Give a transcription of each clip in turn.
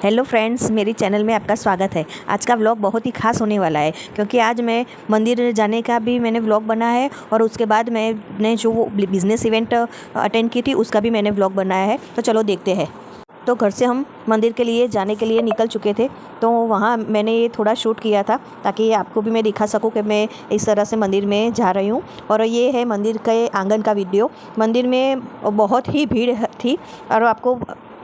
Hello friends, मेरी channel में आपका स्वागत है। आज का व्लॉग बहुत ही खास होने वाला है क्योंकि आज मैं मंदिर जाने का भी मैंने व्लॉग बना है और उसके बाद मैंने जो बिज़नेस इवेंट अटेंड की थी उसका भी मैंने व्लॉग बनाया है। तो चलो देखते हैं। तो घर से हम मंदिर के लिए जाने के लिए निकल चुके थे, तो वहाँ मैंने ये थोड़ा शूट किया था ताकि आपको भी मैं दिखा सकूं कि मैं इस तरह से मंदिर में जा रही हूँ। और ये है मंदिर के आंगन का वीडियो। मंदिर में बहुत ही भीड़ थी और आपको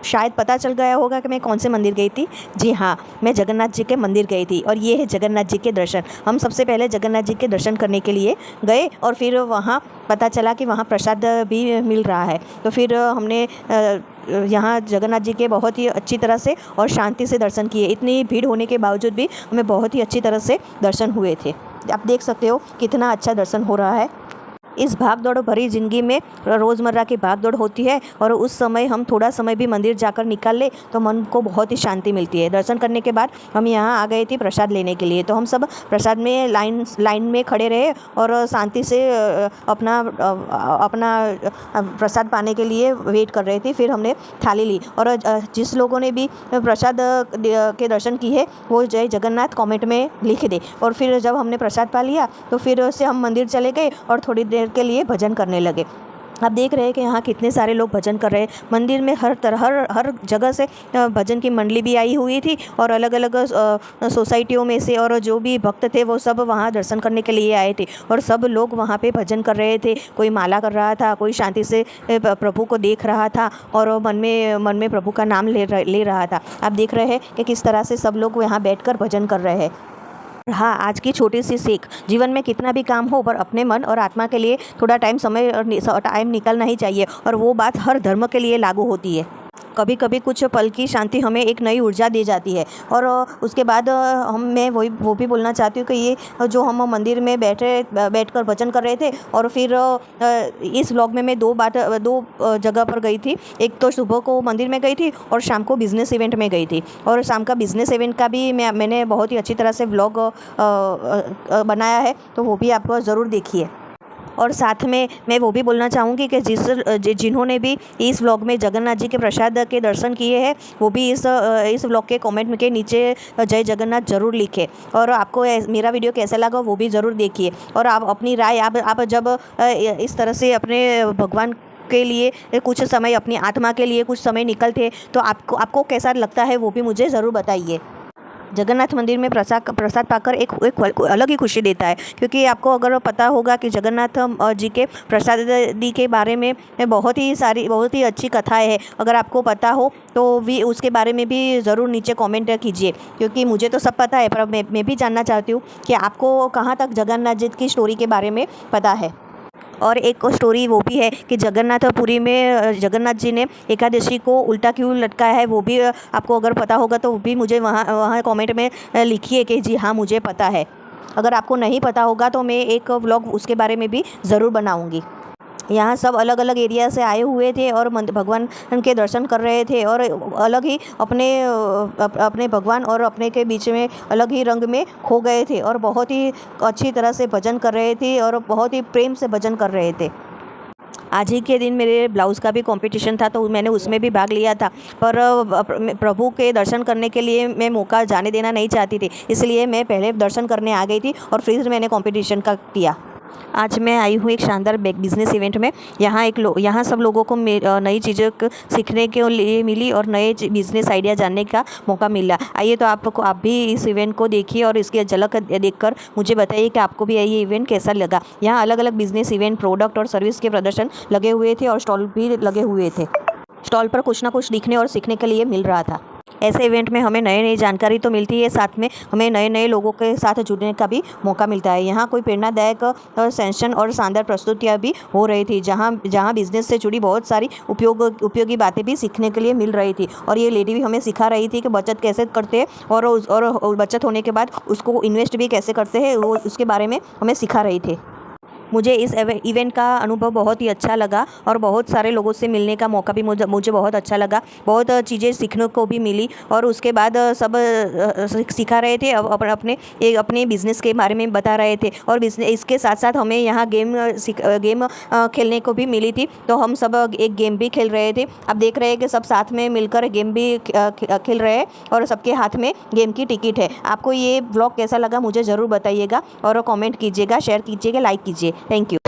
शायद पता चल गया होगा कि मैं कौन से मंदिर गई थी। जी हाँ, मैं जगन्नाथ जी के मंदिर गई थी और ये है जगन्नाथ जी के दर्शन। हम सबसे पहले जगन्नाथ जी के दर्शन करने के लिए गए और फिर वहाँ पता चला कि वहाँ प्रसाद भी मिल रहा है। तो फिर हमने यहाँ जगन्नाथ जी के बहुत ही अच्छी तरह से और शांति से दर्शन किए। इतनी भीड़ होने के बावजूद भी हमें बहुत ही अच्छी तरह से दर्शन हुए थे। आप देख सकते हो कितना अच्छा दर्शन हो रहा है। इस भाग दौड़ भरी ज़िंदगी में रोज़मर्रा की भाग दौड़ होती है और उस समय हम थोड़ा समय भी मंदिर जाकर निकाल ले तो मन को बहुत ही शांति मिलती है। दर्शन करने के बाद हम यहाँ आ गए थे प्रसाद लेने के लिए। तो हम सब प्रसाद में लाइन में खड़े रहे और शांति से अपना प्रसाद पाने के लिए वेट कर रहे थे। फिर हमने थाली ली और जिस लोगों ने भी प्रसाद के दर्शन की है वो जय जगन्नाथ कमेंट में लिख दे। और फिर जब हमने प्रसाद पा लिया तो फिर से हम मंदिर चले गए और थोड़ी देर के लिए भजन करने लगे। आप देख रहे हैं कि यहाँ कितने सारे लोग भजन कर रहे हैं। मंदिर में हर जगह से भजन की मंडली भी आई हुई थी और अलग अलग सोसाइटियों में से और जो भी भक्त थे वो सब वहाँ दर्शन करने के लिए आए थे और सब लोग वहाँ पे भजन कर रहे थे। कोई माला कर रहा था, कोई शांति से प्रभु को देख रहा था और मन में प्रभु का नाम ले रहा था। आप देख रहे हैं कि किस तरह से सब लोग यहाँ बैठ भजन कर रहे हैं। हाँ, आज की छोटी सी सीख, जीवन में कितना भी काम हो पर अपने मन और आत्मा के लिए थोड़ा टाइम निकालना ही चाहिए और वो बात हर धर्म के लिए लागू होती है। कभी कभी कुछ पल की शांति हमें एक नई ऊर्जा दे जाती है। और उसके बाद मैं वो भी बोलना चाहती हूँ कि ये जो हम मंदिर में बैठकर भजन कर रहे थे और फिर इस व्लॉग में मैं दो जगह पर गई थी। एक तो सुबह को मंदिर में गई थी और शाम को बिज़नेस इवेंट में गई थी। और शाम का बिज़नेस इवेंट का भी मैंने बहुत ही अच्छी तरह से व्लॉग बनाया है, तो वो भी आप ज़रूर देखिए। और साथ में मैं वो भी बोलना चाहूँगी कि जिन्होंने भी इस व्लॉग में जगन्नाथ जी के प्रसाद के दर्शन किए हैं वो भी इस व्लॉग के कमेंट के नीचे जय जगन्नाथ ज़रूर लिखें। और आपको मेरा वीडियो कैसा लगा वो भी ज़रूर देखिए और आप अपनी राय आप जब इस तरह से अपने भगवान के लिए कुछ समय, अपनी आत्मा के लिए कुछ समय निकलते तो आपको कैसा लगता है वो भी मुझे ज़रूर बताइए। जगन्नाथ मंदिर में प्रसाद पाकर एक अलग ही खुशी देता है क्योंकि आपको अगर पता होगा कि जगन्नाथ जी के प्रसादी के बारे में बहुत ही अच्छी कथाएं हैं। अगर आपको पता हो तो भी उसके बारे में भी ज़रूर नीचे कमेंट कीजिए क्योंकि मुझे तो सब पता है पर मैं भी जानना चाहती हूँ कि आपको कहाँ तक जगन्नाथ जी की स्टोरी के बारे में पता है। और एक स्टोरी वो भी है कि जगन्नाथपुरी में जगन्नाथ जी ने एकादशी को उल्टा क्यों लटकाया है, वो भी आपको अगर पता होगा तो वो भी मुझे वहाँ कमेंट में लिखिए कि जी हाँ मुझे पता है। अगर आपको नहीं पता होगा तो मैं एक व्लॉग उसके बारे में भी ज़रूर बनाऊँगी। यहाँ सब अलग अलग एरिया से आए हुए थे और भगवान के दर्शन कर रहे थे और अलग ही अपने भगवान और अपने के बीच में अलग ही रंग में खो गए थे और बहुत ही अच्छी तरह से भजन कर रहे थे और बहुत ही प्रेम से भजन कर रहे थे। आज ही के दिन मेरे ब्लाउज़ का भी कंपटीशन था तो मैंने उसमें भी भाग लिया था, पर प्रभु के दर्शन करने के लिए मैं मौका जाने देना नहीं चाहती थी, इसलिए मैं पहले दर्शन करने आ गई थी और फिर मैंने कंपटीशन का किया। आज मैं आई हूँ एक शानदार बिजनेस इवेंट में। यहाँ सब लोगों को नई चीज़ें सीखने के लिए मिली और नए बिजनेस आइडिया जानने का मौका मिला। आइए तो आप भी इस इवेंट को देखिए और इसकी झलक देखकर मुझे बताइए कि आपको भी ये इवेंट कैसा लगा। यहाँ अलग अलग बिजनेस इवेंट, प्रोडक्ट और सर्विस के प्रदर्शन लगे हुए थे और स्टॉल भी लगे हुए थे। स्टॉल पर कुछ ना कुछ दिखने और सीखने के लिए मिल रहा था। ऐसे इवेंट में हमें नई जानकारी तो मिलती है, साथ में हमें नए लोगों के साथ जुड़ने का भी मौका मिलता है। यहाँ कोई प्रेरणादायक सेशन और शानदार प्रस्तुतियाँ भी हो रही थी जहाँ बिजनेस से जुड़ी बहुत सारी उपयोगी बातें भी सीखने के लिए मिल रही थी। और ये लेडी भी हमें सिखा रही थी कि बचत कैसे करते हैं और बचत होने के बाद उसको इन्वेस्ट भी कैसे करते हैं, वो उसके बारे में हमें सिखा रही थी। मुझे इस इवेंट का अनुभव बहुत ही अच्छा लगा और बहुत सारे लोगों से मिलने का मौका भी मुझे बहुत अच्छा लगा। बहुत चीज़ें सीखने को भी मिली और उसके बाद सब सिखा रहे थे, अपने बिज़नेस के बारे में बता रहे थे और इसके साथ साथ हमें यहाँ गेम खेलने को भी मिली थी। तो हम सब एक गेम भी खेल रहे थे। अब देख रहे हैं कि सब साथ में मिलकर गेम भी खेल रहे हैं और सबके हाथ में गेम की टिकट है। आपको ये व्लॉग कैसा लगा मुझे ज़रूर बताइएगा और कमेंट कीजिएगा, शेयर कीजिएगा, लाइक कीजिए। Thank you.